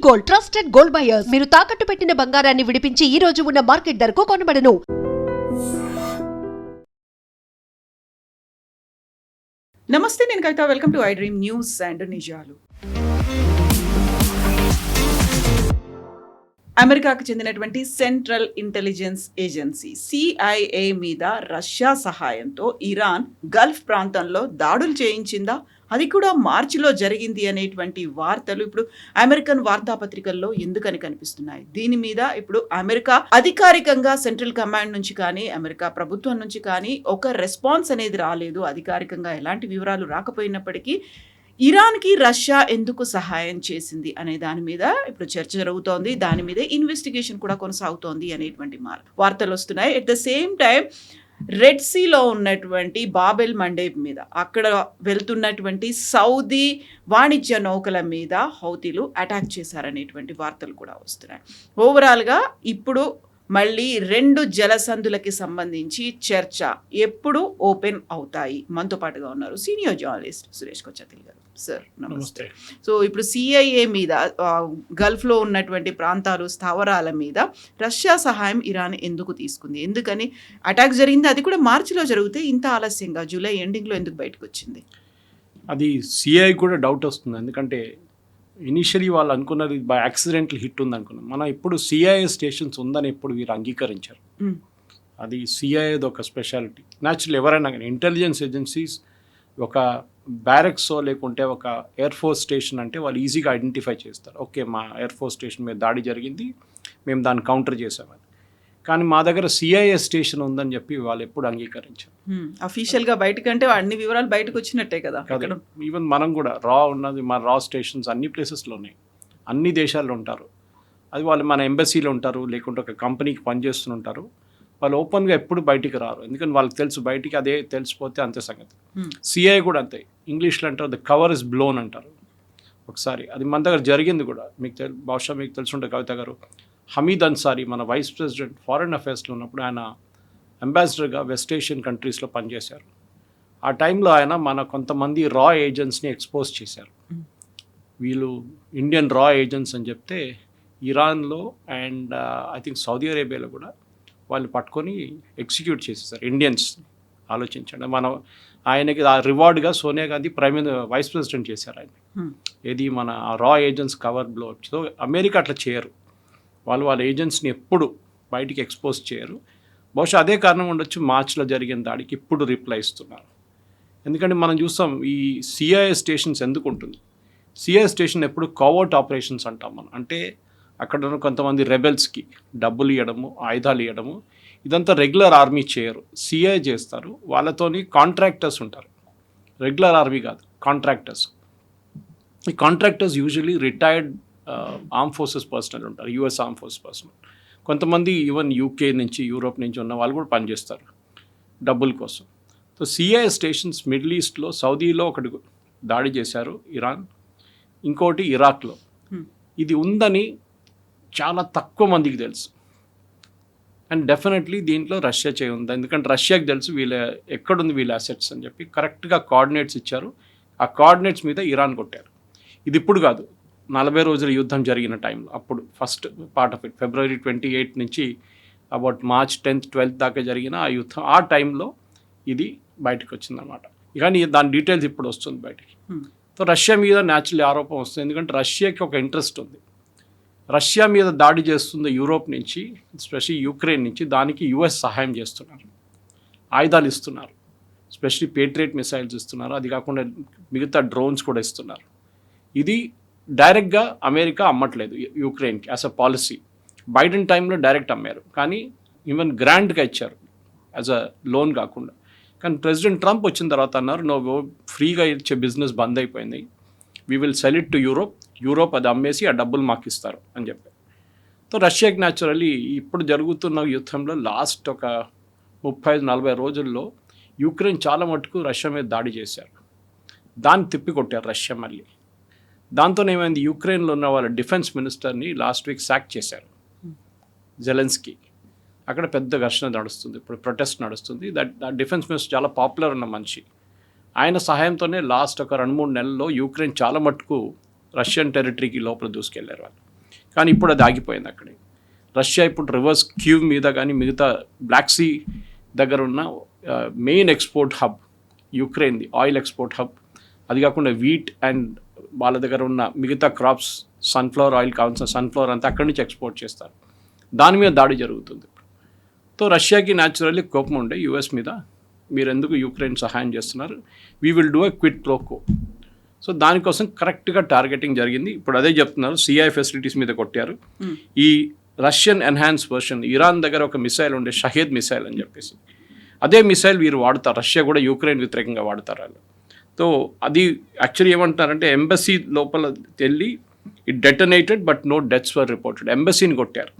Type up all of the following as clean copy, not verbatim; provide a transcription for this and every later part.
Gold, trusted gold buyers. మీరు తాకట్టు పెట్టిన బంగారాన్ని విడిపించి ఈ రోజు ఉన్న మార్కెట్ ధరకు కొనబడను. నమస్తే, నేను Kavitha. Welcome to I dream news and నిజాలు. అమెరికాకు చెందినటువంటి సెంట్రల్ ఇంటెలిజెన్స్ ఏజెన్సీ CIA మీద రష్యా సహాయంతో ఇరాన్ గల్ఫ్ ప్రాంతంలో దాడులు చేయించిందా, అది కూడా మార్చిలో జరిగింది అనేటువంటి వార్తలు ఇప్పుడు అమెరికన్ వార్తాపత్రికల్లో ఎందుకని కనిపిస్తున్నాయి. దీని మీద ఇప్పుడు అమెరికా అధికారికంగా సెంట్రల్ కమాండ్ నుంచి కానీ అమెరికా ప్రభుత్వం నుంచి కానీ ఒక రెస్పాన్స్ అనేది రాలేదు. అధికారికంగా ఎలాంటి వివరాలు రాకపోయినప్పటికీ ఇరాన్కి రష్యా ఎందుకు సహాయం చేసింది అనే దాని మీద ఇప్పుడు చర్చ జరుగుతోంది. దాని మీదే ఇన్వెస్టిగేషన్ కూడా కొనసాగుతోంది అనేటువంటి వార్తలు వస్తున్నాయి. At the same time red సీలో ఉన్నటువంటి బాబెల్ మండేబ్ మీద అక్కడ వెళ్తున్నటువంటి సౌదీ వాణిజ్య నౌకల మీద హౌతీలు అటాక్ చేశారనేటువంటి వార్తలు కూడా వస్తున్నాయి. ఓవరాల్గా ఇప్పుడు మళ్ళీ 2 జలసంధులకి సంబంధించి చర్చ ఎప్పుడు ఓపెన్ అవుతాయి. మనతో పాటుగా ఉన్నారు సీనియర్ జర్నలిస్ట్ సురేష్ కొచ్చతిల్ గారు. సార్ నమస్తే. సో ఇప్పుడు CIA మీద గల్ఫ్లో ఉన్నటువంటి ప్రాంతాలు స్థావరాల మీద రష్యా సహాయం ఇరాన్ ఎందుకు తీసుకుంది, ఎందుకని అటాక్ జరిగింది, అది కూడా మార్చిలో జరిగితే ఇంత ఆలస్యంగా జూలై ఎండింగ్లో ఎందుకు బయటకు వచ్చింది? అది CIA కూడా డౌట్ వస్తుంది. ఎందుకంటే ఇనిషియలీ వాళ్ళు అనుకున్నది బై యాక్సిడెంటల్ హిట్ ఉంది అనుకున్నాం. మనం ఇప్పుడు CIA స్టేషన్స్ ఉందని ఎప్పుడు వీరు అంగీకరించారు. అది CIAది ఒక స్పెషాలిటీ. న్యాచురల్ ఎవరైనా కానీ ఇంటెలిజెన్స్ ఏజెన్సీస్ ఒక బ్యారెక్సో లేకుంటే ఒక ఎయిర్ ఫోర్స్ స్టేషన్ అంటే వాళ్ళు ఈజీగా ఐడెంటిఫై చేస్తారు. ఓకే, మా ఎయిర్ ఫోర్స్ స్టేషన్ మీద దాడి జరిగింది, మేము దాన్ని కౌంటర్ చేసామని. కానీ మా దగ్గర CIA స్టేషన్ ఉందని చెప్పి వాళ్ళు ఎప్పుడు అంగీకరించారు. అఫీషియల్గా బయటకంటే అన్ని వివరాలు బయటకు వచ్చినట్టే కదా. ఈవెన్ మనం కూడా ఉన్నది మా స్టేషన్స్ అన్ని ప్లేసెస్లో ఉన్నాయి, అన్ని దేశాల్లో ఉంటారు. అది వాళ్ళు మన ఎంబసీలో ఉంటారు, లేకుంటే ఒక కంపెనీకి పనిచేస్తుంటారు. వాళ్ళు ఓపెన్గా ఎప్పుడు బయటికి రారు, ఎందుకంటే వాళ్ళకి తెలుసు బయటికి అదే తెలిసిపోతే అంతే సంగతి. CIA కూడా అంతే. ఇంగ్లీష్లో అంటారు ద కవర్ ఇస్ బ్లోన్ అంటారు. ఒకసారి అది మన దగ్గర జరిగింది కూడా. బహుశా మీకు తెలుసుంటే కవిత గారు, హమీద్ అన్సారీ మన వైస్ ప్రెసిడెంట్ ఫారెన్ అఫేర్స్లో ఉన్నప్పుడు ఆయన అంబాసిడర్గా వెస్ట్ ఏషియన్ కంట్రీస్లో పనిచేశారు. ఆ టైంలో ఆయన మన కొంతమంది రా ఏజెంట్స్ని ఎక్స్పోజ్ చేశారు. వీళ్ళు ఇండియన్ రా ఏజెంట్స్ అని చెప్తే ఇరాన్లో అండ్ ఐ థింక్ సౌదీ అరేబియాలో కూడా వాళ్ళు పట్టుకొని ఎగ్జిక్యూట్ చేసేసారు ఇండియన్స్. ఆలోచించండి, ఆయనకి ఆ రివార్డ్గా సోనియా గాంధీ వైస్ ప్రెసిడెంట్ చేశారు ఆయన. ఏది మన రా agents cover blow. So America అట్లా చేయరు, వాళ్ళ ఏజెంట్స్ని ఎప్పుడు బయటికి ఎక్స్పోజ్ చేయరు. బహుశా అదే కారణం ఉండొచ్చు మార్చిలో జరిగిన దాడికి ఇప్పుడు రిప్లై ఇస్తున్నారు. ఎందుకంటే మనం చూస్తాం ఈ CIA స్టేషన్స్ ఎందుకు ఉంటుంది. CIA స్టేషన్ ఎప్పుడు కోవర్ట్ ఆపరేషన్స్ అంటాం మనం. అంటే అక్కడ ఉన్న కొంతమంది రెబెల్స్కి డబ్బులు ఇవ్వడము, ఆయుధాలు ఇవ్వడము, ఇదంతా రెగ్యులర్ ఆర్మీ చేయరు, CIA చేస్తారు. వాళ్ళతోని కాంట్రాక్టర్స్ ఉంటారు, రెగ్యులర్ ఆర్మీ కాదు, కాంట్రాక్టర్స్. ఈ contractors usually retired arm forces personnel ఉంటారు, US ఆర్మ్ ఫోర్సెస్ పర్సనల్. కొంతమంది ఈవెన్ UK నుంచి యూరోప్ నుంచి ఉన్న వాళ్ళు కూడా పనిచేస్తారు డబ్బుల కోసం. సో CIA స్టేషన్స్ మిడిల్ ఈస్ట్లో సౌదీలో ఒకటి దాడి చేశారు ఇరాన్, ఇంకోటి ఇరాక్లో. ఇది ఉందని చాలా తక్కువ మందికి తెలుసు. అండ్ డెఫినెట్లీ దీంట్లో రష్యా చేయి ఉంది, ఎందుకంటే రష్యాకి తెలుసు ఎక్కడుంది వీళ్ళ అసెట్స్ అని చెప్పి కరెక్ట్గా కోఆర్డినేట్స్ ఇచ్చారు. ఆ కోఆర్డినేట్స్ మీద ఇరాన్ కొట్టారు. ఇది ఇప్పుడు కాదు, 40 రోజుల యుద్ధం జరిగిన టైంలో అప్పుడు first part of it February 28 నుంచి అబౌట్ March 10th 12th దాకా జరిగిన ఆ యుద్ధం, ఆ టైంలో ఇది బయటకు వచ్చిందనమాట. కానీ దాని డీటెయిల్స్ ఇప్పుడు వస్తుంది బయటికి. సో రష్యా మీద న్యాచురల్ ఆరోపణ వస్తుంది, ఎందుకంటే రష్యాకి ఒక ఇంట్రెస్ట్ ఉంది. రష్యా మీద దాడి చేస్తుంది యూరోప్ నుంచి, ఎస్పెషల్లీ యుక్రెయిన్ నుంచి. దానికి US సహాయం చేస్తున్నారు, ఆయుధాలు ఇస్తున్నారు, ఎస్పెషల్లీ పేట్రియట్ మిసైల్స్ ఇస్తున్నారు. అది కాకుండా మిగతా డ్రోన్స్ కూడా ఇస్తున్నారు. ఇది డైరెక్ట్గా అమెరికా అమ్మట్లేదు యుక్రెయిన్కి యాజ్ అ పాలసీ. బైడెన్ టైంలో డైరెక్ట్ అమ్మారు, కానీ ఈవెన్ గ్రాంట్గా ఇచ్చారు యాజ్ అ లోన్ కాకుండా. కానీ ప్రెసిడెంట్ ట్రంప్ వచ్చిన తర్వాత అన్నారు, నువ్వు ఫ్రీగా ఇచ్చే బిజినెస్ బంద్ అయిపోయింది, we will sell it to Europe అది అమ్మేసి ఆ డబ్బులు మాకు ఇస్తారు అని చెప్పారు. సో రష్యాకి న్యాచురల్లీ ఇప్పుడు జరుగుతున్న యుద్ధంలో లాస్ట్ ఒక 35-40 రోజుల్లో యుక్రెయిన్ చాలా మటుకు రష్యా మీద దాడి చేశారు. దాన్ని తిప్పికొట్టారు రష్యా మళ్ళీ. దాంతో ఏమైంది, యుక్రెయిన్లో ఉన్న వాళ్ళ డిఫెన్స్ మినిస్టర్ని లాస్ట్ వీక్ సాక్ చేశారు జెలెన్స్కీ. అక్కడ పెద్ద ఘర్షణ నడుస్తుంది, ఇప్పుడు ప్రొటెస్ట్ నడుస్తుంది. దట్ డిఫెన్స్ మినిస్టర్ చాలా పాపులర్ ఉన్న మనిషి. ఆయన సహాయంతోనే లాస్ట్ ఒక 2-3 నెలల్లో యుక్రెయిన్ చాలా మటుకు రష్యన్ టెరిటరీకి లోపల దూసుకెళ్లారు వాళ్ళు. కానీ ఇప్పుడు అది ఆగిపోయింది అక్కడే. రష్యా ఇప్పుడు రివర్స్ క్యూవ్ మీద కానీ మిగతా బ్లాక్ సీ దగ్గర ఉన్న మెయిన్ ఎక్స్పోర్ట్ హబ్ యుక్రెయిన్ది, ఆయిల్ ఎక్స్పోర్ట్ హబ్. అది కాకుండా వీట్ అండ్ వాళ్ళ దగ్గర ఉన్న మిగతా క్రాప్స్, సన్ఫ్లవర్ ఆయిల్ కావాల్సిన సన్ఫ్లవర్ అంతా అక్కడి నుంచి ఎక్స్పోర్ట్ చేస్తారు. దాని మీద దాడి జరుగుతుంది. సో రష్యాకి న్యాచురల్లీ కోపం ఉండే యూఎస్ మీద, మీరు ఎందుకు యుక్రెయిన్ సహాయం చేస్తున్నారు, we will do a quid pro quo. So దానికోసం కరెక్ట్గా టార్గెటింగ్ జరిగింది. ఇప్పుడు అదే చెప్తున్నారు, సిఐ ఫెసిలిటీస్ మీద కొట్టారు. ఈ రష్యన్ ఎన్హాన్స్ వర్షన్, ఇరాన్ దగ్గర ఒక మిసైల్ ఉండే, షహీద్ మిసైల్ అని చెప్పేసి, అదే మిసైల్ వీరు వాడతారు. రష్యా కూడా యుక్రెయిన్ వ్యతిరేకంగా వాడతారు వాళ్ళు. సో అది యాక్చువల్లీ ఏమంటారంటే ఎంబసీ లోపల వెళ్ళి it detonated but no deaths were reported. ఎంబసీని కొట్టారు,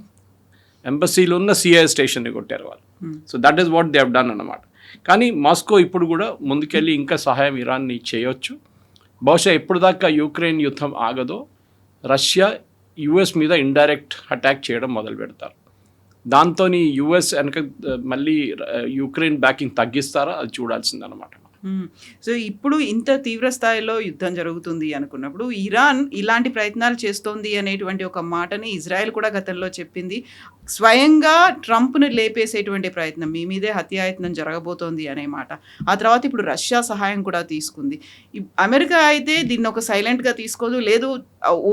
ఎంబసీలో ఉన్న సిఐ స్టేషన్ని కొట్టారు వాళ్ళు. So that is what they have done అన్నమాట. కానీ మాస్కో ఇప్పుడు కూడా ముందుకెళ్ళి ఇంకా సహాయం ఇరాన్ని చేయొచ్చు. బహుశా ఎప్పుడు దాకా యుక్రెయిన్ యుద్ధం ఆగదో రష్యా యుఎస్ మీద ఇండైరెక్ట్ అటాక్ చేయడం మొదలు పెడతారు. దాంతో యుఎస్ వెనక మళ్ళీ యుక్రెయిన్ బ్యాకింగ్ తగ్గిస్తారా, అది చూడాల్సిందన్నమాట. సో ఇప్పుడు ఇంత తీవ్ర స్థాయిలో యుద్ధం జరుగుతుంది అనుకున్నప్పుడు ఇరాన్ ఇలాంటి ప్రయత్నాలు చేస్తోంది అనేటువంటి ఒక మాటని ఇజ్రాయెల్ కూడా గతంలో చెప్పింది. స్వయంగా ట్రంప్ను లేపేసేటువంటి ప్రయత్నం, మీ మీదే హత్యాయత్నం జరగబోతోంది అనే మాట. ఆ తర్వాత ఇప్పుడు రష్యా సహాయం కూడా తీసుకుంది. అమెరికా అయితే దీన్ని ఒక సైలెంట్గా తీసుకోదు, లేదు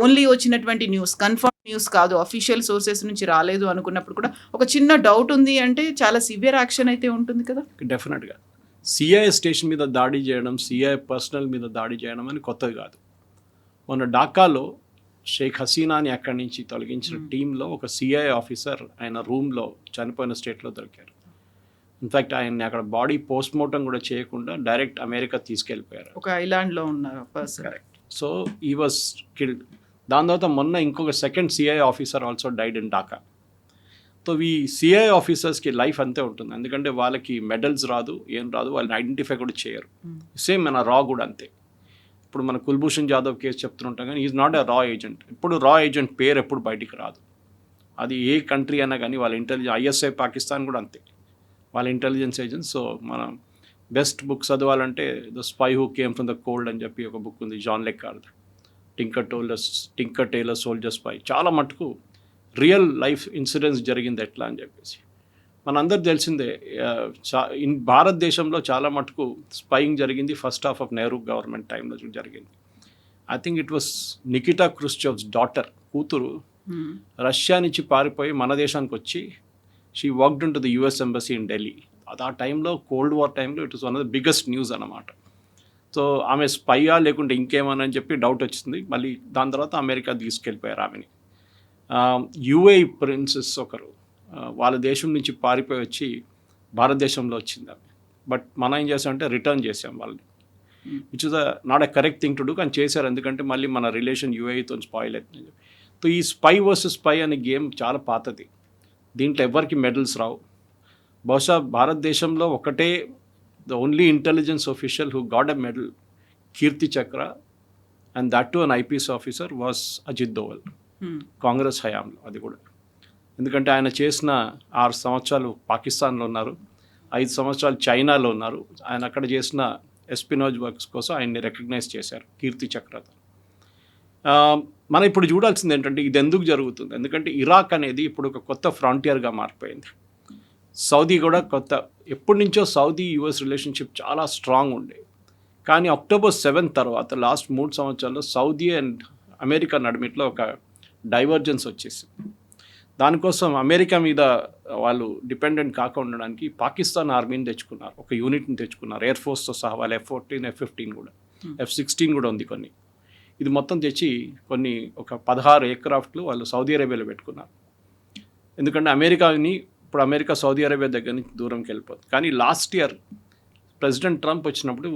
ఓన్లీ వచ్చినటువంటి న్యూస్, కన్ఫర్మ్ న్యూస్ కాదు, అఫీషియల్ సోర్సెస్ నుంచి రాలేదు అనుకున్నప్పుడు కూడా ఒక చిన్న డౌట్ ఉంది అంటే చాలా సివియర్ యాక్షన్ అయితే ఉంటుంది కదా. డెఫినెట్గా సిఐ స్టేషన్ మీద దాడి చేయడం, సిఐ పర్సనల్ మీద దాడి చేయడం అని కొత్తది కాదు. మొన్న ఢాకాలో షేక్ హసీనాని అక్కడి నుంచి తొలగించిన టీంలో ఒక సిఐ ఆఫీసర్ ఆయన రూమ్లో చనిపోయిన స్టేట్లో దొరికారు. ఇన్ఫ్యాక్ట్ ఆయన్ని అక్కడ బాడీ పోస్ట్ మార్టం కూడా చేయకుండా డైరెక్ట్ అమెరికా తీసుకెళ్ళిపోయారు. ఒక ఐలాండ్లో ఉన్న పర్సన్. కరెక్ట్. సో ఈ వాజ్ కిల్డ్. దాని తర్వాత మొన్న ఇంకొక second CI officer also died in Dhaka. So ఈ సిఐ ఆఫీసర్స్కి లైఫ్ అంతే ఉంటుంది, ఎందుకంటే వాళ్ళకి మెడల్స్ రాదు, ఏం రాదు, వాళ్ళని ఐడెంటిఫై కూడా చేయరు. సేమ్ మన రా కూడా అంతే. ఇప్పుడు మన కుల్భూషణ్ జాదవ్ కేసు చెప్తుంటాం, కానీ ఈజ్ నాట్ ఎ రా ఏజెంట్. ఇప్పుడు రా ఏజెంట్ పేరు ఎప్పుడు బయటికి రాదు. అది ఏ కంట్రీ అయినా కానీ వాళ్ళ ఐఎస్ఐ పాకిస్తాన్ కూడా అంతే, వాళ్ళ ఇంటెలిజెన్స్ ఏజెంట్స్. సో మనం బెస్ట్ బుక్ చదవాలంటే the spy who came from the cold అని చెప్పి ఒక బుక్ ఉంది, John Le Carre, tinker tailor soldier spy. చాలా మటుకు రియల్ లైఫ్ ఇన్సిడెంట్స్ జరిగింది ఎట్లా అని చెప్పేసి మనందరూ తెలిసిందే. భారతదేశంలో చాలా మటుకు స్పైయింగ్ జరిగింది first half of Nehru government టైంలో జరిగింది. I think it was Nikita Khrushchev's daughter, కూతురు రష్యా నుంచి పారిపోయి మన దేశానికి వచ్చి she worked in to the US embassy in Delhi. ఆ టైంలో కోల్డ్ వార్ టైంలో it was one of the biggest news అన్నమాట. సో ఆమె స్పైయా లేకుంటే ఇంకేమని చెప్పి డౌట్ వచ్చింది. మళ్ళీ దాని తర్వాత అమెరికా తీసుకెళ్ళిపోయారు ఆమెని. యుఏఈ ప్రిన్సెస్ ఒకరు వాళ్ళ దేశం నుంచి పారిపోయి వచ్చి భారతదేశంలో వచ్చింది ఆమె. బట్ మనం ఏం చేసామంటే రిటర్న్ చేసాం వాళ్ళని, which is not a correct thing to do, కానీ చేశారు. ఎందుకంటే మళ్ళీ మన రిలేషన్ యుఏఈతో స్పాయిల్ అవుతుంది. సో ఈ స్పై వర్సెస్ స్పై అనే గేమ్ చాలా పాతది, దీంట్లో ఎవరికి మెడల్స్ రావు. బహుశా భారతదేశంలో ఒకటే the only intelligence official who got a medal, Kirti Chakra, and that too an IPS officer was Ajit Doval, Congress హయాంలో. అది కూడా ఎందుకంటే ఆయన చేసిన 6 సంవత్సరాలు పాకిస్తాన్లో ఉన్నారు, 5 సంవత్సరాలు చైనాలో ఉన్నారు. ఆయన అక్కడ చేసిన ఎస్పినోజ్ వర్క్స్ కోసం ఆయన్ని రికగ్నైజ్ చేశారు కీర్తి చక్రతో. మనం ఇప్పుడు చూడాల్సింది ఏంటంటే ఇది ఎందుకు జరుగుతుంది, ఎందుకంటే ఇరాక్ అనేది ఇప్పుడు ఒక కొత్త ఫ్రాంటియర్గా మారిపోయింది. సౌదీ కూడా కొత్త, ఎప్పటి నుంచో సౌదీ యుఎస్ రిలేషన్షిప్ చాలా స్ట్రాంగ్ ఉండే, కానీ October 7 తర్వాత లాస్ట్ 3 సంవత్సరాల్లో సౌదీ అండ్ అమెరికా నడిమిట్లో ఒక డైవర్జెన్స్ వచ్చేసింది. దానికోసం అమెరికా మీద వాళ్ళు డిపెండెంట్ కాకుండా ఉండడానికి పాకిస్తాన్ ఆర్మీని తెచ్చుకున్నారు, ఒక యూనిట్ని తెచ్చుకున్నారు, ఎయిర్ ఫోర్స్తో సహా. వాళ్ళు F-14, F-15 కూడా, F-16 కూడా ఉంది కొన్ని. ఇది మొత్తం తెచ్చి ఒక 16 ఎయిర్క్రాఫ్ట్లు వాళ్ళు సౌదీ అరేబియాలో పెట్టుకున్నారు. ఎందుకంటే అమెరికా సౌదీ అరేబియా దగ్గర నుంచి దూరంకి వెళ్ళిపోతుంది. కానీ లాస్ట్ ఇయర్ ప్రెసిడెంట్ ట్రంప్ వచ్చినప్పుడు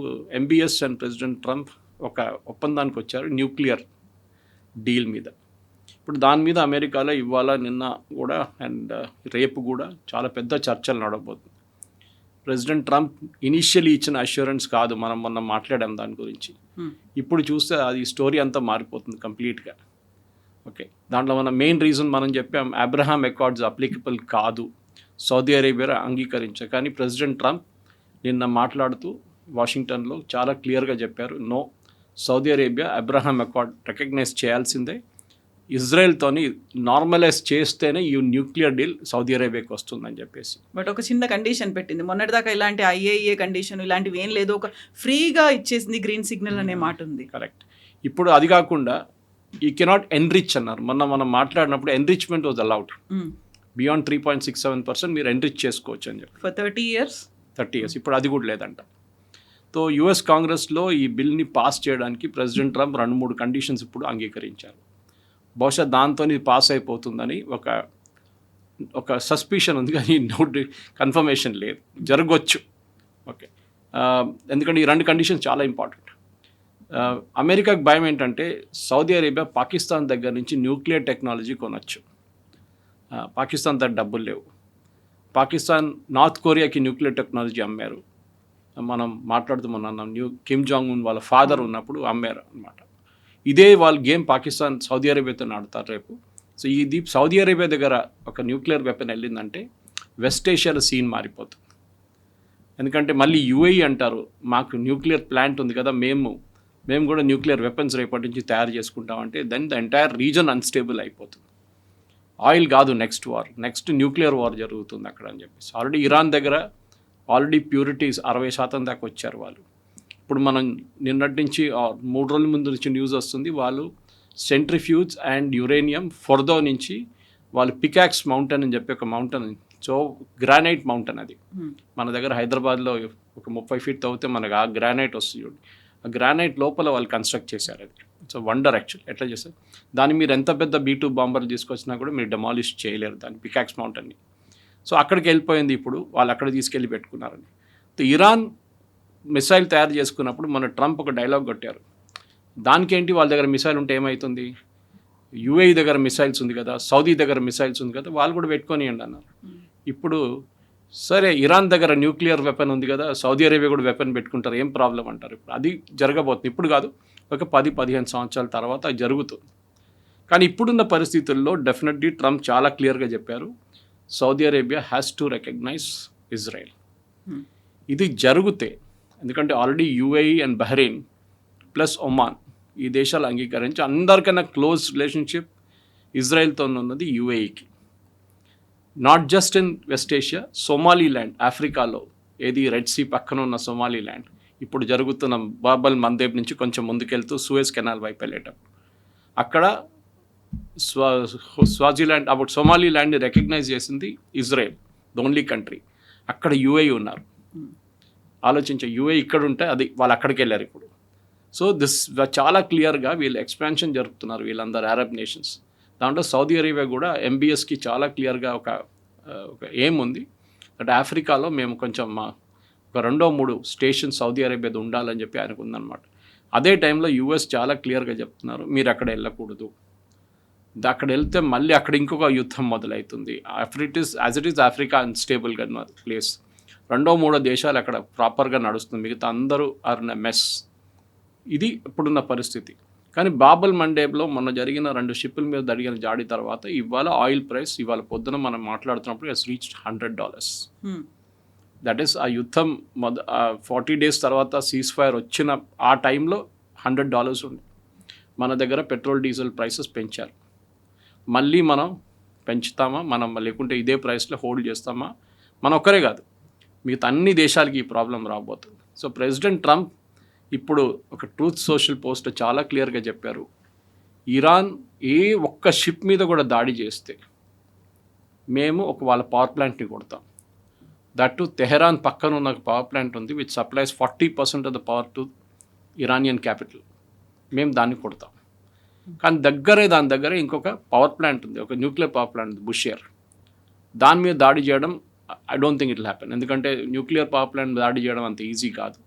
MBS అండ్ ప్రెసిడెంట్ ట్రంప్ ఒక ఒప్పందానికి వచ్చారు న్యూక్లియర్ డీల్ మీద. ఇప్పుడు దాని మీద అమెరికాలో ఇవాళ నిన్న కూడా అండ్ రేపు కూడా చాలా పెద్ద చర్చలు నడవబోతుంది. ప్రెసిడెంట్ ట్రంప్ ఇనిషియలీ ఇచ్చిన అష్యూరెన్స్ కాదు, మనం మొన్న మాట్లాడాం దాని గురించి. ఇప్పుడు చూస్తే అది స్టోరీ అంతా మారిపోతుంది కంప్లీట్గా. ఓకే, దాంట్లో మన మెయిన్ రీజన్ మనం చెప్పాం, అబ్రహాం అకార్డ్స్ అప్లికబుల్ కాదు, సౌదీ అరేబియా అంగీకరించారు. కానీ ప్రెసిడెంట్ ట్రంప్ నిన్న మాట్లాడుతూ వాషింగ్టన్లో చాలా క్లియర్గా చెప్పారు, no, Saudi Arabia Abraham accord recognize చేయాల్సిందే, ఇజ్రాయెల్తోని నార్మలైజ్ చేస్తేనే ఈ న్యూక్లియర్ డీల్ సౌదీ అరేబియాకి వస్తుందని చెప్పేసి. బట్ ఒక చిన్న కండిషన్ పెట్టింది. మొన్నటిదాకా ఇలాంటి ఐఏఏ కండిషన్ ఇలాంటివి ఏం లేదు, ఒక ఫ్రీగా ఇచ్చేసింది గ్రీన్ సిగ్నల్ అనే మాట ఉంది. కరెక్ట్. ఇప్పుడు అది కాకుండా ఈ కెనాట్ ఎన్రిచ్ అన్నారు. మనం మాట్లాడినప్పుడు ఎన్రిచ్మెంట్ వాజ్ అలౌడ్ బియాండ్ 3.67% మీరు ఎన్రిచ్ చేసుకోవచ్చు అని చెప్పి ఫర్ 30 years. ఇప్పుడు అది కూడా లేదంట. సో యుఎస్ కాంగ్రెస్లో ఈ బిల్ని పాస్ చేయడానికి ప్రెసిడెంట్ ట్రంప్ 2-3 కండిషన్స్ ఇప్పుడు అంగీకరించారు. బహుశా దాంతో ఇది పాస్ అయిపోతుందని ఒక సస్పిషన్ ఉంది, కానీ కన్ఫర్మేషన్ లేదు. జరగవచ్చు. ఓకే, ఎందుకంటే ఈ 2 కండిషన్స్ చాలా ఇంపార్టెంట్. అమెరికాకు భయం ఏంటంటే సౌదీ అరేబియా పాకిస్తాన్ దగ్గర నుంచి న్యూక్లియర్ టెక్నాలజీ కొనవచ్చు. పాకిస్తాన్ దగ్గర డబ్బులు లేవు. పాకిస్తాన్ నార్త్ కొరియాకి న్యూక్లియర్ టెక్నాలజీ అమ్మారు. మనం మాట్లాడుతున్నాం కిమ్ జాంగ్ ఉన్ వాళ్ళ ఫాదర్ ఉన్నప్పుడు అమ్మారు అనమాట. ఇదే వాళ్ళ గేమ్ పాకిస్తాన్ సౌదీ అరేబియాతో ఆడతారు రేపు. సో ఇది సౌదీ అరేబియా దగ్గర ఒక న్యూక్లియర్ వెపన్ వెళ్ళిందంటే వెస్ట్ ఏషియాలో సీన్ మారిపోతుంది. ఎందుకంటే మళ్ళీ యుఏఈ అంటారు మాకు న్యూక్లియర్ ప్లాంట్ ఉంది కదా, మేము కూడా న్యూక్లియర్ వెపన్స్ రేపటి నుంచి తయారు చేసుకుంటామంటే then the entire region unstable అయిపోతుంది. ఆయిల్ కాదు నెక్స్ట్ న్యూక్లియర్ వార్ జరుగుతుంది అక్కడ అని చెప్పేసి. ఆల్రెడీ ఇరాన్ దగ్గర ప్యూరిటీస్ 60% దాకా వచ్చారు వాళ్ళు. ఇప్పుడు మనం నిన్నటి నుంచి 3 రోజుల ముందు నుంచి న్యూస్ వస్తుంది, వాళ్ళు సెంట్రిఫ్యూజ్ అండ్ యురేనియం ఫొర్దో నుంచి వాళ్ళు పికాక్స్ మౌంటైన్ అని చెప్పి ఒక మౌంటైన్, సో గ్రానైట్ మౌంటైన్ అది మన దగ్గర హైదరాబాద్లో ఒక 30 feet తవ్వితే మనకు ఆ గ్రానైట్ వస్తుంది. ఆ గ్రానైట్ లోపల వాళ్ళు కన్స్ట్రక్ట్ చేశారు. అది సో వండర్ యాక్చువల్. ఎట్లా చేస్తారు దాన్ని మీరు ఎంత పెద్ద B2 బాంబర్లు తీసుకొచ్చినా కూడా మీరు డెమాలిష్ చేయలేరు దాన్ని, పికాక్స్ మౌంటైన్ని. సో అక్కడికి వెళ్ళిపోయింది. ఇప్పుడు వాళ్ళు అక్కడ తీసుకెళ్ళి పెట్టుకున్నారని. ఇరాన్ మిసైల్ తయారు చేసుకున్నప్పుడు మన ట్రంప్ ఒక డైలాగ్ కొట్టారు. దానికేంటి వాళ్ళ దగ్గర మిసైల్ ఉంటే ఏమవుతుంది, యుఏఈ దగ్గర మిసైల్స్ ఉంది కదా, సౌదీ దగ్గర మిసైల్స్ ఉంది కదా, వాళ్ళు కూడా పెట్టుకొనియండి అన్నారు. ఇప్పుడు సరే ఇరాన్ దగ్గర న్యూక్లియర్ వెపన్ ఉంది కదా, సౌదీ అరేబియా కూడా వెపన్ పెట్టుకుంటారు, ఏం ప్రాబ్లం అంటారు. ఇప్పుడు అది జరగబోతుంది. ఇప్పుడు కాదు, ఒక 10-15 సంవత్సరాల తర్వాత అది జరుగుతుంది. కానీ ఇప్పుడున్న పరిస్థితుల్లో డెఫినెట్లీ ట్రంప్ చాలా క్లియర్గా చెప్పారు, Saudi Arabia has to recognise Israel. ఇది జరిగితే, ఎందుకంటే already UAE and Bahrain plus Oman ఈ దేశాలు అంగీకరించి అందరికన్నా క్లోజ్ రిలేషన్షిప్ ఇజ్రాయెల్తో ఉన్నది యుఏఈకి. Not just in West Asia, Somaliland ఆఫ్రికాలో, ఏది రెడ్ సీ పక్కన ఉన్న సోమాలీల్యాండ్, ఇప్పుడు జరుగుతున్న బాబల్ మందేబ్ నుంచి కొంచెం ముందుకెళ్తూ సూయజ్ కెనాల్ వైపు వెళ్ళేటప్పుడు అక్కడ స్వాజిలాండ్, అప్పుడు సోమాలీల్యాండ్ని రికగ్నైజ్ చేసింది ఇజ్రాయెల్, ద ఓన్లీ కంట్రీ. అక్కడ యుఏఈ ఉన్నారు. ఆలోచించే యుఏఈ ఇక్కడ ఉంటే అది వాళ్ళు అక్కడికి వెళ్ళారు ఇప్పుడు. సో దిస్ చాలా క్లియర్గా వీళ్ళు ఎక్స్పాన్షన్ జరుపుతున్నారు వీళ్ళందరూ అరబ్ నేషన్స్. దాంట్లో సౌదీ అరేబియా కూడా MBSకి చాలా క్లియర్గా ఒక ఎయిమ్ ఉంది, దట్ ఆఫ్రికాలో మేము కొంచెం ఒక 2-3 స్టేషన్ సౌదీ అరేబియాది ఉండాలని చెప్పి ఆయనకు ఉందన్నమాట. అదే టైంలో US చాలా క్లియర్గా చెప్తున్నారు మీరు అక్కడ వెళ్ళకూడదు, అక్కడ వెళ్తే మళ్ళీ అక్కడ ఇంకొక యుద్ధం మొదలవుతుంది. యాజ్ ఇట్ ఈస్ ఆఫ్రికా అన్స్టేబుల్గా ఉన్న ప్లేస్, 2-3 దేశాలు అక్కడ ప్రాపర్గా నడుస్తుంది, మిగతా అందరూ ఆర్ ఇన్ ఎ మెస్. ఇది ఇప్పుడున్న పరిస్థితి. కానీ బాబల్ మండేబ్లో మొన్న జరిగిన 2 షిప్పుల మీద జరిగిన జాడి తర్వాత ఇవాళ ఆయిల్ ప్రైస్, ఇవాళ పొద్దున మనం మాట్లాడుతున్నప్పుడు ఇట్స్ రీచ్డ్ $100. దట్ ఈస్ ఆ యుద్ధం 40 days తర్వాత సీజ్ ఫైర్ వచ్చిన ఆ టైంలో $100 ఉంది. మన దగ్గర పెట్రోల్ డీజిల్ ప్రైసెస్ పెంచారు. మళ్ళీ మనం పెంచుతామా, మనం లేకుంటే ఇదే ప్రైస్లో హోల్డ్ చేస్తామా? మన ఒక్కరే కాదు, మిగతా అన్ని దేశాలకి ఈ ప్రాబ్లం రాబోతుంది. సో ప్రెసిడెంట్ ట్రంప్ ఇప్పుడు ఒక ట్రూత్ సోషల్ పోస్ట్ చాలా క్లియర్గా చెప్పారు, ఇరాన్ ఏ ఒక్క షిప్ మీద కూడా దాడి చేస్తే మేము వాళ్ళ పవర్ ప్లాంట్ని కొడతాం. దట్ టు తెహరాన్ పక్కన ఉన్న ఒక పవర్ ప్లాంట్ ఉంది which supplies 40% of the power to Iranian capital, మేము దాన్ని కొడతాం. కానీ దాని దగ్గరే ఇంకొక పవర్ ప్లాంట్ ఉంది, ఒక న్యూక్లియర్ పవర్ ప్లాంట్ ఉంది, బుషేర్. దాని మీద దాడి చేయడం I don't think it will happen. ఎందుకంటే న్యూక్లియర్ పవర్ ప్లాంట్ దాడి చేయడం అంత ఈజీ కాదు.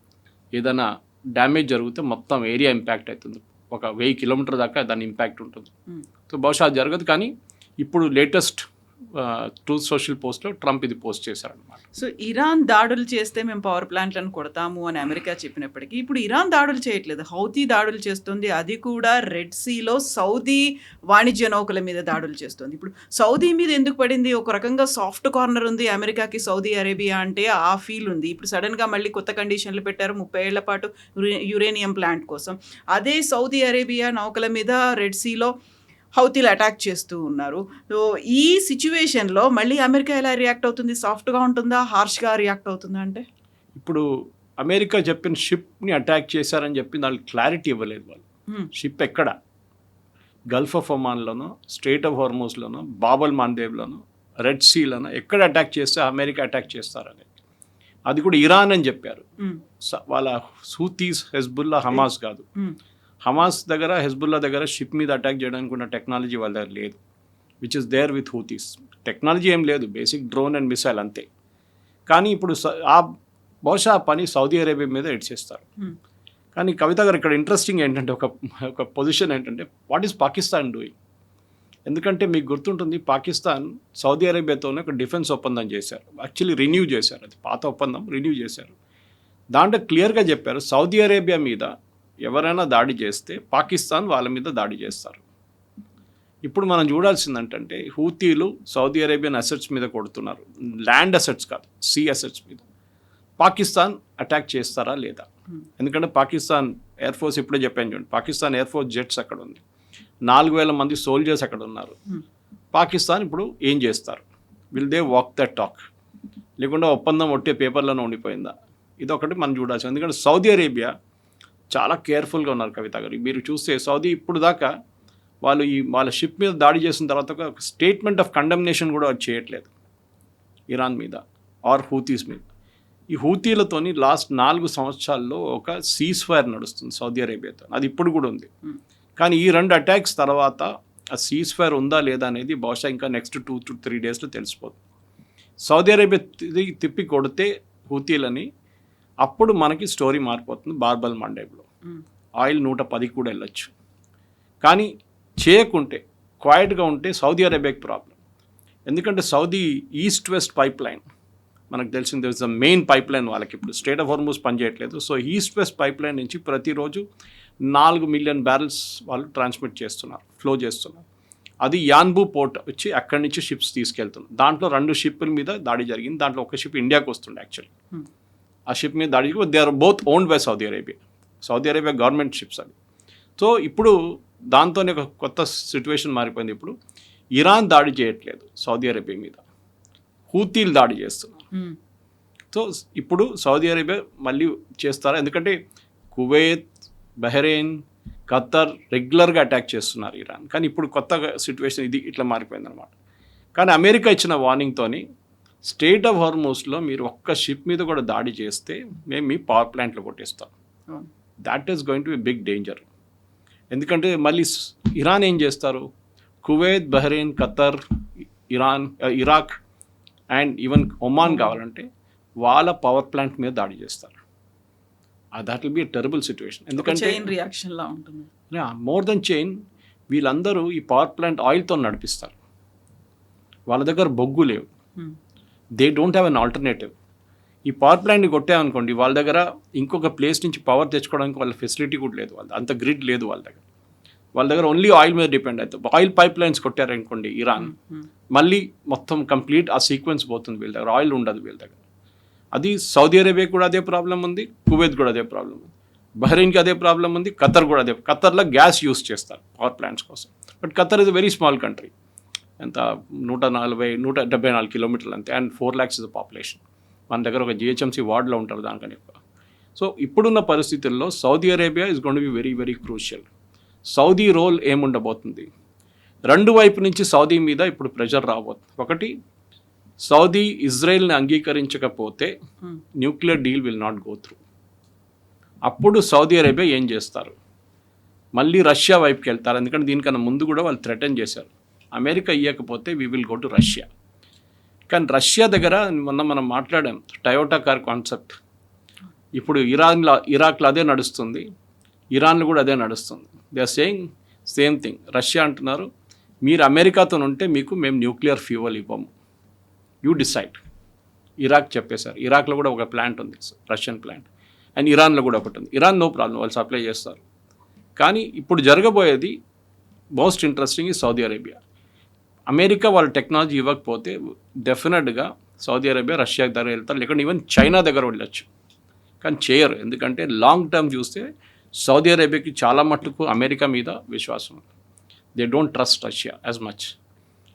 ఏదైనా డ్యామేజ్ జరిగితే మొత్తం ఏరియా ఇంపాక్ట్ అవుతుంది, ఒక 1000 kilometers దాకా దాని ఇంపాక్ట్ ఉంటుంది. సో బహుశా అది జరగదు. కానీ ఇప్పుడు లేటెస్ట్ ట్రూత్ సోషల్ పోస్ట్లో ట్రంప్ ఇది పోస్ట్ చేశారనమాట. సో ఇరాన్ దాడులు చేస్తే మేము పవర్ ప్లాంట్లను కొడతాము అని అమెరికా చెప్పినప్పటికీ ఇప్పుడు ఇరాన్ దాడులు చేయట్లేదు, హౌతీ దాడులు చేస్తుంది. అది కూడా రెడ్ సీలో సౌదీ వాణిజ్య నౌకల మీద దాడులు చేస్తుంది. ఇప్పుడు సౌదీ మీద ఎందుకు పడింది? ఒక రకంగా సాఫ్ట్ కార్నర్ ఉంది అమెరికాకి సౌదీ అరేబియా అంటే, ఆ ఫీల్ ఉంది. ఇప్పుడు సడన్గా మళ్ళీ కొత్త కండిషన్లు పెట్టారు 30 ఏళ్ల పాటు యురేనియం ప్లాంట్ కోసం. అదే సౌదీ అరేబియా నౌకల మీద రెడ్ సీలో హౌతీలు అటాక్ చేస్తూ ఉన్నారు. సో ఈ సిచ్యువేషన్లో మళ్ళీ అమెరికా ఎలా రియాక్ట్ అవుతుంది? సాఫ్ట్గా ఉంటుందా, హార్ష్గా రియాక్ట్ అవుతుందా? అంటే ఇప్పుడు అమెరికా చెప్పిన షిప్ని అటాక్ చేశారని చెప్పి దానికి క్లారిటీ ఇవ్వలేదు వాళ్ళు. షిప్ ఎక్కడ? గల్ఫ్ ఆఫ్ ఒమాన్లోనో, స్ట్రెయిట్ ఆఫ్ హార్మూజ్లోనో, బాబల్ మాందేవ్లోనో, రెడ్ సీలోనో ఎక్కడ అటాక్ చేస్తే అమెరికా అటాక్ చేస్తారని, అది కూడా ఇరాన్ అని చెప్పారు. వాళ్ళ హూతీస్, హెజ్బుల్లా, హమాస్ కాదు. హమాస్ దగ్గర, హెజ్బుల్లా దగ్గర షిప్ మీద అటాక్ చేయడానికి ఉన్న టెక్నాలజీ వాళ్ళ దగ్గర లేదు, which is there with Houthis. Technology ఏం లేదు, బేసిక్ డ్రోన్ అండ్ మిసైల్ అంతే. కానీ ఇప్పుడు బహుశా ఆ పని సౌదీ అరేబియా మీద ఇడ్చేస్తారు. కానీ కవిత గారు ఇక్కడ ఇంట్రెస్టింగ్ ఏంటంటే ఒక పొజిషన్ ఏంటంటే, వాట్ ఈస్ పాకిస్తాన్ డూయింగ్? ఎందుకంటే మీకు గుర్తుంటుంది, పాకిస్తాన్ సౌదీ అరేబియాతోనే ఒక డిఫెన్స్ ఒప్పందం చేశారు. యాక్చువల్లీ రిన్యూ చేశారు, అది పాత ఒప్పందం రిన్యూ చేశారు. దాంట్లో క్లియర్గా చెప్పారు, సౌదీ అరేబియా మీద ఎవరైనా దాడి చేస్తే పాకిస్తాన్ వాళ్ళ మీద దాడి చేస్తారు. ఇప్పుడు మనం చూడాల్సిందంటే, హూతీలు సౌదీ అరేబియన్ అసెట్స్ మీద కొడుతున్నారు, ల్యాండ్ అసెట్స్ కాదు, సీ అసెట్స్ మీద. పాకిస్తాన్ అటాక్ చేస్తారా లేదా? ఎందుకంటే పాకిస్తాన్ ఎయిర్ ఫోర్స్, ఇప్పుడే చెప్పాను చూడండి, పాకిస్తాన్ ఎయిర్ ఫోర్స్ జెట్స్ అక్కడ ఉంది, 4,000 మంది సోల్జర్స్ అక్కడ ఉన్నారు. పాకిస్తాన్ ఇప్పుడు ఏం చేస్తారు? Will they walk the talk, లేకుండా ఒప్పందం ఒట్టే పేపర్లోనే ఉండిపోయిందా? ఇదొకటి మనం చూడాల్సి. ఎందుకంటే సౌదీ అరేబియా చాలా కేర్ఫుల్గా ఉన్నారు కవిత గారు. మీరు చూస్తే సౌదీ ఇప్పుడు దాకా వాళ్ళు వాళ్ళ షిప్ మీద దాడి చేసిన తర్వాత ఒక స్టేట్మెంట్ ఆఫ్ కండమ్నేషన్ కూడా చేయట్లేదు ఇరాన్ మీద ఆర్ హూతీస్ మీద. ఈ హూతీలతోని లాస్ట్ 4 సంవత్సరాల్లో ఒక సీజ్ ఫైర్ నడుస్తుంది సౌదీ అరేబియాతో, అది ఇప్పుడు కూడా ఉంది. కానీ ఈ 2 అటాక్స్ తర్వాత ఆ సీజ్ ఫైర్ ఉందా లేదా అనేది బహుశా ఇంకా నెక్స్ట్ 2 to 3 డేస్లో తెలిసిపోతుంది. సౌదీ అరేబియా తిప్పి కొడితే హూతీలని, అప్పుడు మనకి స్టోరీ మారిపోతుంది. బార్బల్ మండేబ్లో ఆయిల్ 110 కూడా వెళ్ళొచ్చు. కానీ చేయకుంటే, క్వైట్గా ఉంటే సౌదీ అరేబియాకి ప్రాబ్లం. ఎందుకంటే Saudi east west pipe line మనకు తెలిసింది, is the main pipe line వాళ్ళకి. ఇప్పుడు స్ట్రెయిట్ ఆఫ్ హార్మూజ్ పనిచేయట్లేదు. So east west pipe line నుంచి ప్రతిరోజు 4 మిలియన్ బ్యారెల్స్ వాళ్ళు ట్రాన్స్మిట్ చేస్తున్నారు, ఫ్లో చేస్తున్నారు. అది యాన్బూ పోర్ట్ వచ్చి అక్కడి నుంచి షిప్స్ తీసుకెళ్తున్నారు. దాంట్లో 2 షిప్పుల మీద దాడి జరిగింది. దాంట్లో ఒక షిప్ ఇండియాకి వస్తుండే యాక్చువల్లీ. ఆ షిప్ మీద దాడి, they are both owned by Saudi Arabia. Saudi Arabia government ships అవి. సో ఇప్పుడు దాంతోనే ఒక కొత్త సిచ్యువేషన్ మారిపోయింది. ఇప్పుడు ఇరాన్ దాడి చేయట్లేదు సౌదీ అరేబియా మీద, హూతీలు దాడి చేస్తున్నారు. సో ఇప్పుడు సౌదీ అరేబియా మళ్ళీ చేస్తారా? ఎందుకంటే కువైత్, బహ్రెయిన్, ఖత్తర్ రెగ్యులర్గా అటాక్ చేస్తున్నారు ఇరాన్. కానీ ఇప్పుడు కొత్త సిచ్యువేషన్ ఇది ఇట్లా మారిపోయింది అనమాట. కానీ అమెరికా ఇచ్చిన వార్నింగ్తోని స్ట్రెయిట్ ఆఫ్ హార్మూజ్లో మీరు ఒక్క షిప్ మీద కూడా దాడి చేస్తే మేము మీ పవర్ ప్లాంట్లో కొట్టేస్తాం. That is going to be big danger. ఎందుకంటే మళ్ళీ ఇరాన్ ఏం చేస్తారు? Kuwait, Bahrain, Qatar, Iraq and even Oman కావాలంటే వాళ్ళ పవర్ ప్లాంట్ మీద దాడి చేస్తారు. That will be a terrible situation. ఎందుకంటే చైన్ రియాక్షన్లా ఉంటుంది. మోర్ దెన్ చైన్, వీళ్ళందరూ ఈ పవర్ ప్లాంట్ ఆయిల్తో నడిపిస్తారు. వాళ్ళ దగ్గర బొగ్గు లేవు, they don't have an alternative. ఈ పవర్ ప్లాంట్ని కొట్టామనుకోండి, వాళ్ళ దగ్గర ఇంకొక ప్లేస్ నుంచి పవర్ తెచ్చుకోవడానికి వాళ్ళ ఫెసిలిటీ కూడా లేదు, వాళ్ళ అంత గ్రిడ్ లేదు వాళ్ళ దగ్గర ఓన్లీ ఆయిల్ మీద డిపెండ్ అవుతుంది. ఆయిల్ పైప్ లైన్స్ కొట్టారనుకోండి ఇరాన్, మళ్ళీ మొత్తం కంప్లీట్ ఆ సీక్వెన్స్ పోతుంది, వీళ్ళ దగ్గర ఆయిల్ ఉండదు వీళ్ళ దగ్గర. అది సౌదీ అరేబియా కూడా అదే ప్రాబ్లం ఉంది, కువైత్ కూడా అదే ప్రాబ్లం ఉంది, బహ్రెయిన్కి అదే ప్రాబ్లం ఉంది, ఖత్తర్ కూడా అదే. ఖత్తర్లో గ్యాస్ యూస్ చేస్తారు పవర్ ప్లాంట్స్ కోసం. But Khattar is a very small country, ఎంత 174 కిలోమీటర్లు అంతే, and 4 lakhs is the population. మన దగ్గర ఒక జిహెచ్ఎంసీ వార్డులో ఉంటారు దానికని ఎక్కువ. సో ఇప్పుడున్న పరిస్థితుల్లో Saudi Arabia is going to be very very crucial. Saudi role ఏముండబోతుంది? 2 వైపు నుంచి సౌదీ మీద ఇప్పుడు ప్రెషర్ రాబోతుంది. ఒకటి, సౌదీ ఇజ్రాయెల్ని అంగీకరించకపోతే nuclear deal will not go through. అప్పుడు సౌదీ అరేబియా ఏం చేస్తారు? మళ్ళీ రష్యా వైపుకి వెళ్తారు. ఎందుకంటే దీనికన్నా ముందు కూడా వాళ్ళు థ్రెటన్ చేశారు, అమెరికా ఇవ్వకపోతే we will go to Russia. కానీ రష్యా దగ్గర మనం మాట్లాడాం టయోటా కార్ కాన్సెప్ట్. ఇప్పుడు ఇరాక్లో అదే నడుస్తుంది, ఇరాన్లో కూడా అదే నడుస్తుంది. They are saying same thing. Russia అంటున్నారు, మీరు అమెరికాతో ఉంటే మీకు మేము న్యూక్లియర్ ఫ్యూయల్ ఇవ్వము, యూ డిసైడ్. ఇరాక్ చెప్పేశారు. ఇరాక్లో కూడా ఒక ప్లాంట్ ఉంది, రష్యన్ ప్లాంట్, అండ్ ఇరాన్లో కూడా ఒకటి ఉంది. ఇరాన్ నో ప్రాబ్లం, వాళ్ళు సప్లై చేస్తారు. కానీ ఇప్పుడు జరగబోయేది మోస్ట్ ఇంట్రెస్టింగ్ ఈ సౌదీ అరేబియా. అమెరికా వాళ్ళ టెక్నాలజీ ఇవ్వకపోతే డెఫినెట్గా సౌదీ అరేబియా రష్యా దగ్గర వెళ్తారు, లేకుంటే ఈవెన్ చైనా దగ్గర వెళ్ళొచ్చు. కానీ చేయరు, ఎందుకంటే లాంగ్ టర్మ్ చూస్తే సౌదీ అరేబియాకి చాలా మట్టుకు అమెరికా మీద విశ్వాసం ఉంది. They don't trust Russia as much.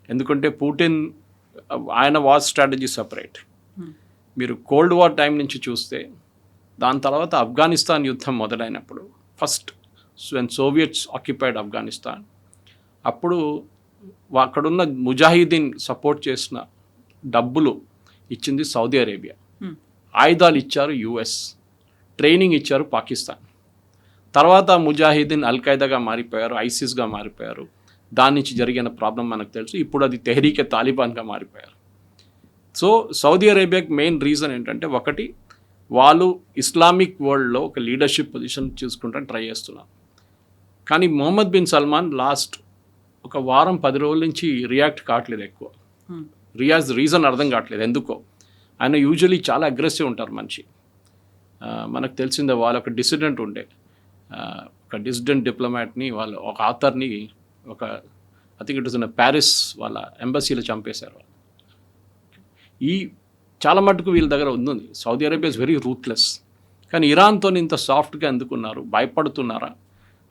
ఎందుకంటే పుటిన్ ఆయన వార్ స్ట్రాటజీ సపరేట్. మీరు కోల్డ్ వార్ టైం నుంచి చూస్తే దాని తర్వాత ఆఫ్ఘనిస్తాన్ యుద్ధం మొదలైనప్పుడు first when Soviets occupied Afghanistan, అప్పుడు అక్కడున్న ముజాహిదీన్ సపోర్ట్ చేసిన డబ్బులు ఇచ్చింది సౌదీ అరేబియా, ఆయుధాలు ఇచ్చారు యుఎస్, ట్రైనింగ్ ఇచ్చారు పాకిస్తాన్. తర్వాత ముజాహిదీన్ అల్ఖైదాగా మారిపోయారు, ఐసిస్గా మారిపోయారు. దాని నుంచి జరిగిన ప్రాబ్లం మనకు తెలుసు. ఇప్పుడు అది తెహ్రీకే తాలిబాన్గా మారిపోయారు. సో సౌదీ అరేబియాకి మెయిన్ రీజన్ ఏంటంటే, ఒకటి వాళ్ళు ఇస్లామిక్ వరల్డ్లో ఒక లీడర్షిప్ పొజిషన్ చూసుకుంటానికి ట్రై చేస్తున్నారు. కానీ మొహమ్మద్ బిన్ సల్మాన్ లాస్ట్ ఒక వారం 10 రోజుల నుంచి రియాక్ట్ కావట్లేదు ఎక్కువ. రీజన్ అర్థం కావట్లేదు ఎందుకో. ఆయన యూజువలీ చాలా అగ్రెసివ్ ఉంటారు మనిషి. మనకు తెలిసిందే, వాళ్ళు ఒక డిసిడెంట్ ఉండే, ఒక డిసిడెంట్ డిప్లొమాట్ని, వాళ్ళు ఒక ఆథర్ని, ఒక I think it is in Paris వాళ్ళ ఎంబసీలో చంపేశారు. ఈ చాలా మటుకు వీళ్ళ దగ్గర ఉంది. Saudi Arabia is very ruthless. కానీ ఇరాన్తో ఇంత సాఫ్ట్గా ఎందుకున్నారు? భయపడుతున్నారా?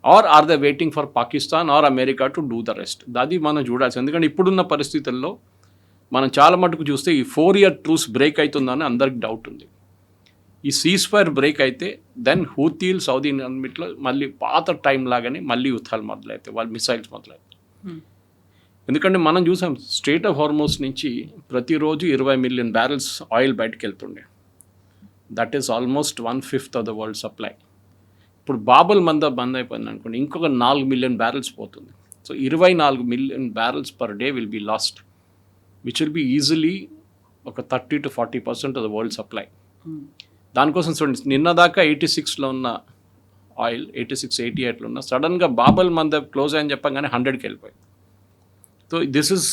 Or they waiting for Pakistan or America to do the rest? అది మనం చూడాల్సి. ఎందుకంటే ఇప్పుడున్న పరిస్థితుల్లో మనం చాలా మటుకు చూస్తే ఈ 4-year ట్రూస్ బ్రేక్ అవుతుందని అందరికి డౌట్ ఉంది. ఈ సీజ్ ఫైర్ బ్రేక్ అయితే దెన్ హూతీలు సౌదీ అన్నిట్లో మళ్ళీ పాత టైం లాగానే మళ్ళీ యుద్ధాలు మొదలవుతాయి, వాళ్ళు మిసైల్స్ మొదలవుతాయి. ఎందుకంటే మనం చూసాం స్ట్రెయిట్ ఆఫ్ హార్మోస్ నుంచి ప్రతిరోజు 20 million barrels ఆయిల్ బయటకు వెళ్తుండే. That is almost 1/5 of the world supply. ఇప్పుడు బాబుల్ బంద్ అయిపోయింది అనుకోండి, ఇంకొక 4 million barrels పోతుంది. So 24 million barrels per day will be lost, which will be easily ఒక 30 to 40% of the world supply. దానికోసం చూడండి, నిన్నదాకా 86లో ఉన్న ఆయిల్ 86-88లో ఉన్న సడన్గా బాబుల్ మందబ్ క్లోజ్ అని చెప్పగానే 100కి వెళ్ళిపోయింది. So this is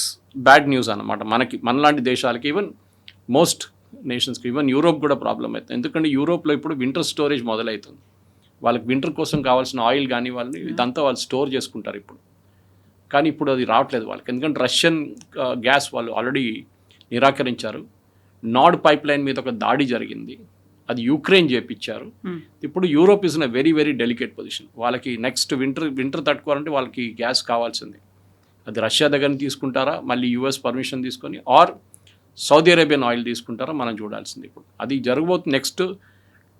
bad news అన్నమాట మనలాంటి దేశాలకి, ఈవెన్ మోస్ట్ నేషన్స్కి, ఈవెన్ యూరోప్ కూడా ప్రాబ్లం అవుతుంది. ఎందుకంటే యూరోప్లో ఇప్పుడు వింటర్ స్టోరేజ్ మొదలవుతుంది. వాళ్ళకి వింటర్ కోసం కావాల్సిన ఆయిల్ కానీ వాళ్ళని ఇదంతా వాళ్ళు స్టోర్ చేసుకుంటారు ఇప్పుడు. కానీ ఇప్పుడు అది రావట్లేదు వాళ్ళకి, ఎందుకంటే రష్యన్ గ్యాస్ వాళ్ళు ఆల్రెడీ నిరాకరించారు. నార్డ్ పైప్ లైన్ మీద ఒక దాడి జరిగింది, అది యూక్రెయిన్ చేపించారు. ఇప్పుడు Europe is in a very very delicate position. వాళ్ళకి నెక్స్ట్ వింటర్ తట్టుకోవాలంటే వాళ్ళకి గ్యాస్ కావాల్సింది. అది రష్యా దగ్గర తీసుకుంటారా, మళ్ళీ యూఎస్ పర్మిషన్ తీసుకొని, ఆర్ సౌదీ అరేబియన్ ఆయిల్ తీసుకుంటారా, మనం చూడాల్సింది. ఇప్పుడు అది జరగబోతుంది. Next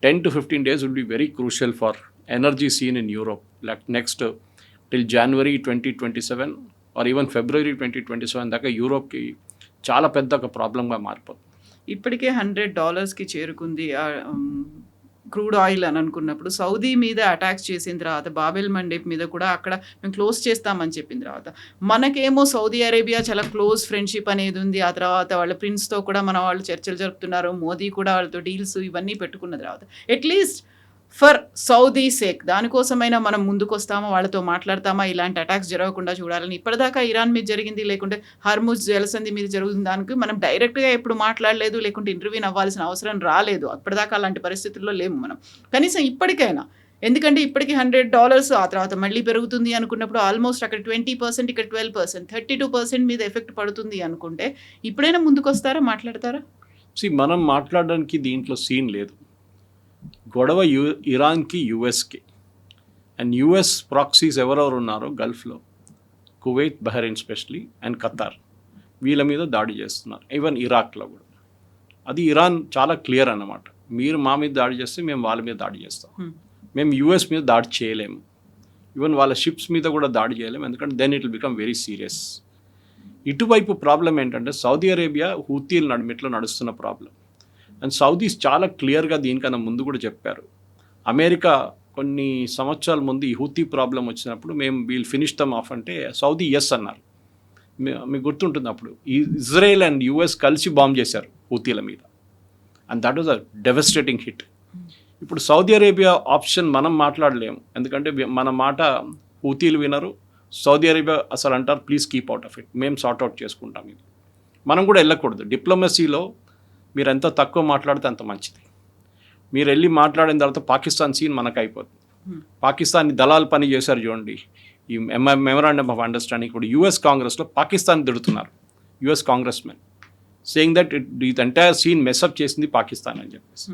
10 to 15 days will be very crucial for energy scene in Europe. Like next till January 2027 are even February 2027 దాకా యూరోప్కి చాలా పెద్ద ఒక ప్రాబ్లంగా మారిపోతుంది. ఇప్పటికే $100కి చేరుకుంది క్రూడ్ ఆయిల్ అని అనుకున్నప్పుడు, సౌదీ మీద అటాక్స్ చేసిన తర్వాత బాబెల్ మండేప్ మీద కూడా అక్కడ మేము క్లోజ్ చేస్తామని చెప్పిన తర్వాత, మనకేమో సౌదీ అరేబియా చాలా క్లోజ్ ఫ్రెండ్షిప్ అనేది ఉంది. ఆ తర్వాత వాళ్ళ ప్రిన్స్తో కూడా మన వాళ్ళు చర్చలు జరుపుతున్నారు, మోదీ కూడా వాళ్ళతో డీల్స్ ఇవన్నీ పెట్టుకున్న తర్వాత, అట్లీస్ట్ ఫర్ సౌదీ సేక్ దానికోసమైనా మనం ముందుకు వస్తామా, వాళ్ళతో మాట్లాడతామా, ఇలాంటి అటాక్స్ జరగకుండా చూడాలని. ఇప్పటిదాకా ఇరాన్ మీద జరిగింది, లేకుంటే హర్ముజ్ జలసంధి మీద జరుగుతున్న దానికి మనం డైరెక్ట్గా ఎప్పుడు మాట్లాడలేదు, లేకుంటే ఇంటర్వ్యూని అవ్వాల్సిన అవసరం రాలేదు. అప్పటిదాకా అలాంటి పరిస్థితుల్లో లేము మనం. కనీసం ఇప్పటికైనా, ఎందుకంటే ఇప్పటికీ $100, ఆ తర్వాత మళ్ళీ పెరుగుతుంది అనుకున్నప్పుడు ఆల్మోస్ట్ అక్కడ 20%, ఇక్కడ 12%, 32% మీద ఎఫెక్ట్ పడుతుంది అనుకుంటే, ఇప్పుడైనా ముందుకు వస్తారా, మాట్లాడతారా? మనం మాట్లాడడానికి దీంట్లో సీన్ లేదు. గొడవ ఇరాన్కి యుఎస్కి, అండ్ యుఎస్ ప్రాక్సీస్ ఎవరెవరు ఉన్నారో గల్ఫ్లో, Kuwait, Bahrain specially, and Qatar, వీళ్ళ మీద దాడి చేస్తున్నారు. ఈవెన్ ఇరాక్లో కూడా. అది ఇరాన్ చాలా క్లియర్ అన్నమాట, మీరు మా మీద దాడి చేస్తే మేము వాళ్ళ మీద దాడి చేస్తాం. మేము యుఎస్ మీద దాడి చేయలేము, ఈవెన్ వాళ్ళ షిప్స్ మీద కూడా దాడి చేయలేము, ఎందుకంటే then it will become very serious. ఇటువైపు ప్రాబ్లం ఏంటంటే సౌదీ అరేబియా హూతీల నడిమిట్లో నడుస్తున్న ప్రాబ్లం. అండ్ సౌదీస్ చాలా క్లియర్గా దీనికన్నా ముందు కూడా చెప్పారు. అమెరికా కొన్ని సంవత్సరాల ముందు ఈ హూతీ ప్రాబ్లం వచ్చినప్పుడు మేము వీల్ ఫినిష్ దమ్ ఆఫ్ అంటే సౌదీ ఎస్ అన్నారు. మీకు గుర్తుంటుంది, అప్పుడు ఇజ్రాయెల్ అండ్ యుఎస్ కలిసి బాంబ్ చేశారు హూతీల మీద, and that was a devastating hit. ఇప్పుడు సౌదీ అరేబియా ఆప్షన్ మనం మాట్లాడలేము, ఎందుకంటే మన మాట హూతీలు వినరు. సౌదీ అరేబియా అసలు అంటారు please keep out of it, మేము సార్ట్అవుట్ చేసుకుంటాం. ఇది మనం కూడా వెళ్ళకూడదు. డిప్లొమసీలో మీరు ఎంత తక్కువ మాట్లాడితే అంత మంచిది. మీరు వెళ్ళి మాట్లాడిన తర్వాత పాకిస్తాన్ సీన్ మనకు అయిపోతుంది. పాకిస్తాన్ దళాలు పని చేశారు చూడండి, ఈ మెమరాండమ్ ఆఫ్ అండర్స్టాండింగ్. ఇప్పుడు యూఎస్ కాంగ్రెస్లో పాకిస్తాన్ తిడుతున్నారు US congress men, saying that it entire scene mess up చేసింది పాకిస్తాన్ అని చెప్పేసి.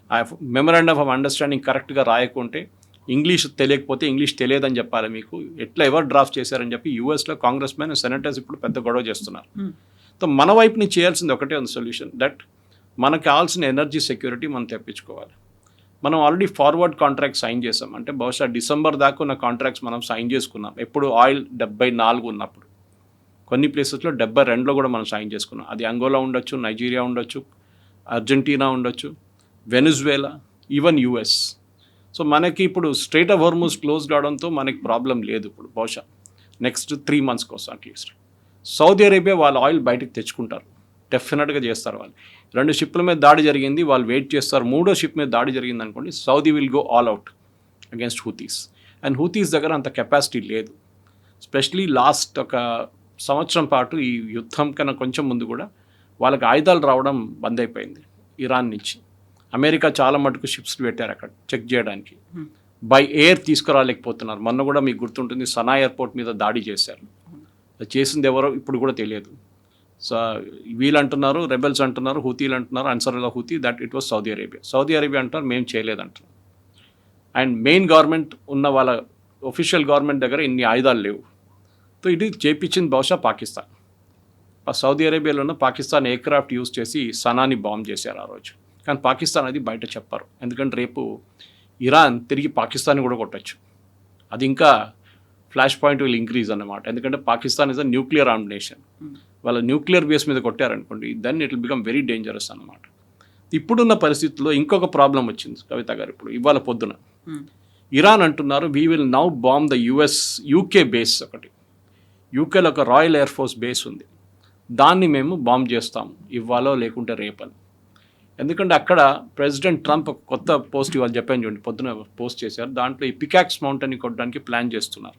ఆ మెమరాండమ్ ఆఫ్ అండర్స్టాండింగ్ కరెక్ట్గా రాయకుంటే ఇంగ్లీష్ తెలియకపోతే ఇంగ్లీష్ తెలియదని చెప్పాలి మీకు, ఎట్లా ఎవరు డ్రాఫ్ట్ చేశారని చెప్పి యూఎస్లో కాంగ్రెస్ మెన్ సెనేటర్స్ ఇప్పుడు పెద్ద గొడవ చేస్తున్నారు. సో మన వైపు నుంచి చేయాల్సింది ఒకటే ఉంది సొల్యూషన్, దట్ మనకు కావాల్సిన ఎనర్జీ సెక్యూరిటీ మనం తెప్పించుకోవాలి. మనం ఆల్రెడీ ఫార్వర్డ్ కాంట్రాక్ట్ సైన్ చేసాం, అంటే బహుశా డిసెంబర్ దాకా ఉన్న కాంట్రాక్ట్స్ మనం సైన్ చేసుకున్నాం. ఎప్పుడు ఆయిల్ 74 ఉన్నప్పుడు, కొన్ని ప్లేసెస్లో 72లో కూడా మనం సైన్ చేసుకున్నాం. అది అంగోలా ఉండొచ్చు, నైజీరియా ఉండొచ్చు, అర్జెంటీనా ఉండొచ్చు, వెనిజువేలా, ఈవెన్ యుఎస్. సో మనకి ఇప్పుడు స్ట్రైట్ ఆఫ్ హార్మూజ్ క్లోజ్ కావడంతో మనకి ప్రాబ్లం లేదు ఇప్పుడు బహుశా నెక్స్ట్ 3 months కోసం అట్లీస్ట్. సౌదీ అరేబియా వాళ్ళు ఆయిల్ బయటకు తెచ్చుకుంటారు, డెఫినెట్గా చేస్తారు. వాళ్ళు 2 షిప్ల మీద దాడి జరిగింది, వాళ్ళు వెయిట్ చేస్తారు. 3వ షిప్ మీద దాడి జరిగింది అనుకోండి, Saudi will go all out against Houthis. And Houthis దగ్గర అంత కెపాసిటీ లేదు. స్పెషలీ లాస్ట్ ఒక సంవత్సరం పాటు ఈ యుద్ధం కన్నా కొంచెం ముందు కూడా వాళ్ళకి ఆయుధాలు రావడం బంద్ అయిపోయింది ఇరాన్ నుంచి. అమెరికా చాలా మటుకు షిప్స్ పెట్టారు అక్కడ చెక్ చేయడానికి, బై ఎయిర్ తీసుకురాలేకపోతున్నారు. మొన్న కూడా మీకు గుర్తుంటుంది, సనా ఎయిర్పోర్ట్ మీద దాడి చేశారు. అది చేసింది ఎవరో ఇప్పుడు కూడా తెలియదు. సో వీళ్ళు అంటున్నారు, రెబెల్స్ అంటున్నారు, హూతీలు అంటున్నారు, Ansarullah Houthi, that it was Saudi Arabia. Saudi Arabia అంటారు మేము చేయలేదంటున్నారు. అండ్ మెయిన్ గవర్నమెంట్ ఉన్న వాళ్ళ ఒఫిషియల్ గవర్నమెంట్ దగ్గర ఇన్ని ఆయుధాలు లేవు. సో ఇది చేపించింది బహుశా పాకిస్తాన్. ఆ సౌదీ అరేబియాలో ఉన్న పాకిస్తాన్ ఎయిర్క్రాఫ్ట్ యూజ్ చేసి సనాని బాంబ్ చేశారు ఆ రోజు. కానీ పాకిస్తాన్ అది బయట చెప్పారు, ఎందుకంటే రేపు ఇరాన్ తిరిగి పాకిస్తాన్ కూడా కొట్టచ్చు. అది ఇంకా ఫ్లాష్ పాయింట్ విల్ ఇంక్రీజ్ అన్నమాట, ఎందుకంటే Pakistan is a nuclear armed nation. వాళ్ళ న్యూక్లియర్ బేస్ మీద కొట్టారనుకోండి, then it will become very dangerous అన్నమాట. ఇప్పుడున్న పరిస్థితుల్లో ఇంకొక ప్రాబ్లం వచ్చింది కవిత గారు. ఇప్పుడు ఇవాళ పొద్దున ఇరాన్ అంటున్నారు we will now bomb the UK base. ఒకటి యూకేలో ఒక రాయల్ ఎయిర్ ఫోర్స్ బేస్ ఉంది, దాన్ని మేము బాంబ్ చేస్తాము ఇవ్వాలో లేకుంటే రేపని. ఎందుకంటే అక్కడ ప్రెసిడెంట్ ట్రంప్ ఒక కొత్త పోస్ట్ ఇవాళ చెప్పాను చూడండి, పొద్దున పోస్ట్ చేశారు. దాంట్లో ఈ పికాక్స్ మౌంటైన్ని కొట్టడానికి ప్లాన్ చేస్తున్నారు.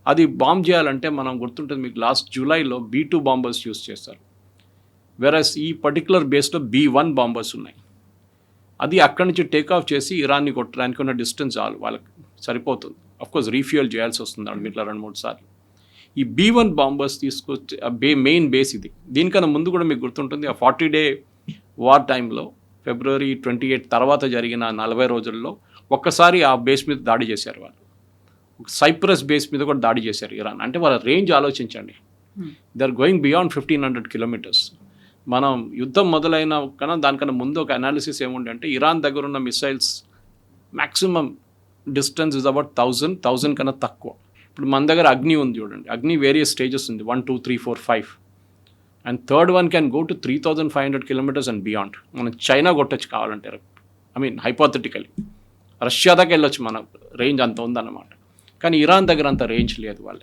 అది బాంబ్ చేయాలంటే మనం గుర్తుంటుంది మీకు, లాస్ట్ జూలైలో B-2 బాంబర్స్ యూస్ చేస్తారు. వెరస్ ఈ పర్టికులర్ బేస్లో B-1 బాంబర్స్ ఉన్నాయి. అది అక్కడి నుంచి టేక్ ఆఫ్ చేసి ఇరాన్ని కొట్టడానికి ఉన్న డిస్టెన్స్ వాళ్ళకి సరిపోతుంది. అఫ్కోర్స్ రీఫ్యూయల్ చేయాల్సి వస్తుంది అక్కడ మిట్లా 2-3 సార్లు. ఈ B-1 బాంబర్స్ తీసుకొచ్చి మెయిన్ బేస్ ఇది. దీనికన్నా ముందు కూడా మీకు గుర్తుంటుంది, ఆ 40-day వార్ టైంలో February 28 తర్వాత జరిగిన 40 రోజుల్లో ఒక్కసారి ఆ బేస్ మీద దాడి చేశారు వాళ్ళు. సైప్రస్ బేస్ మీద కూడా దాడి చేశారు ఇరాన్. అంటే వాళ్ళ రేంజ్ ఆలోచించండి, they are going beyond 1500 kilometers. మనం యుద్ధం మొదలైన కన్నా దానికన్నా ముందు ఒక అనాలిసిస్ ఏముందంటే, ఇరాన్ దగ్గర ఉన్న missiles maximum distance is about 1000 కన్నా తక్కువ. ఇప్పుడు మన దగ్గర అగ్ని ఉంది చూడండి, అగ్ని వేరియస్ స్టేజెస్ ఉంది, 1, 2, 3, 4, 5, and third one can go to 3500 kilometers and beyond. మనం చైనా కొట్టచ్చు కావాలంటే, ఐ మీన్ హైపోథెటికలీ రష్యా దాకా వెళ్ళొచ్చు, మన రేంజ్ అంత ఉందన్నమాట. కానీ ఇరాన్ దగ్గర అంత రేంజ్ లేదు. వాళ్ళ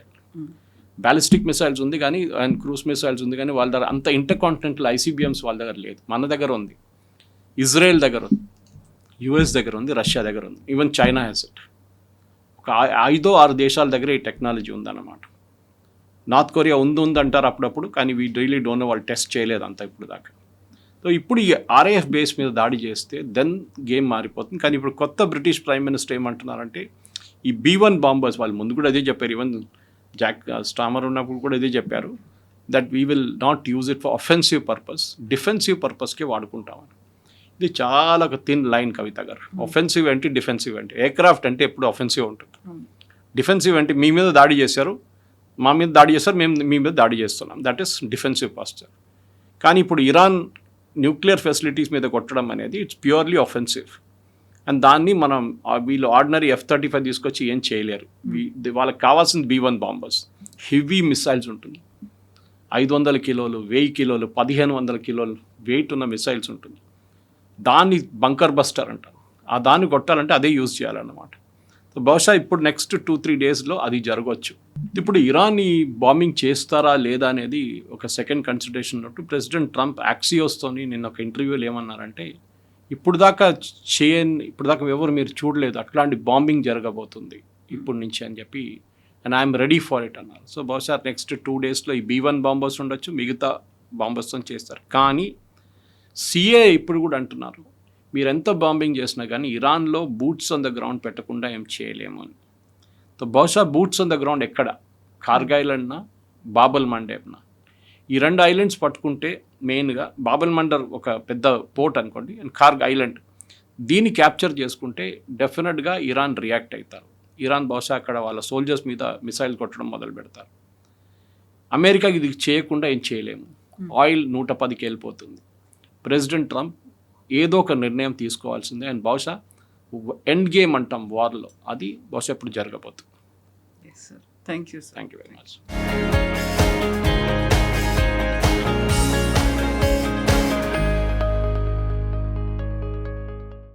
బ్యాలిస్టిక్ మిసైల్స్ ఉంది కానీ, అండ్ క్రూజ్ మిసైల్స్ ఉంది కానీ, వాళ్ళ దగ్గర అంత ఇంటర్కాంటినెంటల్ ICBMs వాళ్ళ దగ్గర లేదు. మన దగ్గర ఉంది, ఇజ్రాయెల్ దగ్గర ఉంది, US దగ్గర ఉంది, రష్యా దగ్గర ఉంది, ఈవెన్ చైనా హ్యాస్ ఇట్. ఒక 5-6 దేశాల దగ్గర ఈ టెక్నాలజీ ఉందన్నమాట. నార్త్ కొరియా ఉంది అంటారు అప్పుడప్పుడు, కానీ వీ రియలీ డోంట్ నో, వాళ్ళు టెస్ట్ చేయలేదు అంతా ఇప్పుడు దాకా. సో ఇప్పుడు ఈ RAF బేస్ మీద దాడి చేస్తే దెన్ గేమ్ మారిపోతుంది. కానీ ఇప్పుడు కొత్త బ్రిటిష్ ప్రైమ్ మినిస్టర్ ఏమంటున్నారంటే, ఈ B-1 బాంబర్స్ వాళ్ళు ముందు కూడా అదే చెప్పారు, ఈవెన్ జాక్ స్టామర్ ఉన్నప్పుడు కూడా ఇదే చెప్పారు, that we will not use it for offensive purpose, defensive పర్పస్కే వాడుకుంటామని. ఇది చాలా ఒక థిన్ లైన్ కవిత గారు. ఒఫెన్సివ్ ఏంటి, డిఫెన్సివ్ ఏంటి? ఎయిర్క్రాఫ్ట్ అంటే ఎప్పుడు ఒఫెన్సివ్ ఉంటుంది, డిఫెన్సివ్ అంటే మీ మీద దాడి చేశారు, మా మీద దాడి చేస్తారు, మేము మీ మీద దాడి చేస్తున్నాం, దట్ ఈస్ డిఫెన్సివ్ పాస్చర్. కానీ ఇప్పుడు ఇరాన్ న్యూక్లియర్ ఫెసిలిటీస్ మీద కొట్టడం అనేది ఇట్స్ ప్యూర్లీ ఒఫెన్సివ్. అండ్ దాన్ని మనం వీళ్ళు ఆర్డినరీ F-35 తీసుకొచ్చి ఏం చేయలేరు. వాళ్ళకి కావాల్సింది B-1 బాంబర్స్, హెవీ మిసైల్స్ ఉంటుంది, 500 కిలోలు, 1000 కిలోలు, 1500 కిలోలు వెయిట్ ఉన్న మిసైల్స్ ఉంటుంది. దాన్ని బంకర్ బస్టర్ అంటారు. ఆ దాన్ని కొట్టాలంటే అదే యూజ్ చేయాలన్నమాట. సో బహుశా ఇప్పుడు నెక్స్ట్ 2-3 డేస్లో అది జరగవచ్చు. ఇప్పుడు ఇరాన్ ఈ బాంబింగ్ చేస్తారా లేదా అనేది ఒక సెకండ్ కన్సిడరేషన్ ఉన్నట్టు. ప్రెసిడెంట్ ట్రంప్ యాక్సియోస్తోని నిన్న ఒక ఇంటర్వ్యూలో ఏమన్నారంటే, ఇప్పుడు దాకా ఎవరు మీరు చూడలేదు అట్లాంటి బాంబింగ్ జరగబోతుంది ఇప్పుడు నుంచి అని చెప్పి, and I'm ready for it అన్నారు. సో బహుశా నెక్స్ట్ 2 డేస్లో ఈ B-1 బాంబర్స్ ఉండొచ్చు, మిగతా బాంబర్స్తో చేస్తారు. కానీ CA ఇప్పుడు కూడా అంటున్నారు, మీరు ఎంత బాంబింగ్ చేసినా కానీ ఇరాన్లో బూట్స్ ఆన్ ద గ్రౌండ్ పెట్టకుండా ఏం చేయలేము అని. సో బహుశా బూట్స్ ఆన్ ద గ్రౌండ్ ఎక్కడ, కార్గ్ ఐలాండ్నా, బాబల్ మండేబ్నా, ఈ 2 ఐలాండ్స్ పట్టుకుంటే మెయిన్గా బాబల్ మండర్ ఒక పెద్ద పోర్ట్ అనుకోండి, అండ్ కార్గ్ ఐలాండ్ దీన్ని క్యాప్చర్ చేసుకుంటే డెఫినెట్గా ఇరాన్ రియాక్ట్ అవుతారు. ఇరాన్ బహుశా అక్కడ వాళ్ళ సోల్జర్స్ మీద మిసైల్ కొట్టడం మొదలు పెడతారు. అమెరికాకి ఇది చేయకుండా ఏం చేయలేము. ఆయిల్ 110కి వెళ్ళిపోతుంది. ప్రెసిడెంట్ ట్రంప్ ఏదో ఒక నిర్ణయం తీసుకోవాల్సిందే. అండ్ బహుశా ఎండ్ గేమ్ అంటాం వార్లో, అది బహుశా ఇప్పుడు జరగబోతుంది. Yes, sir. Thank you, sir. Thank you very much.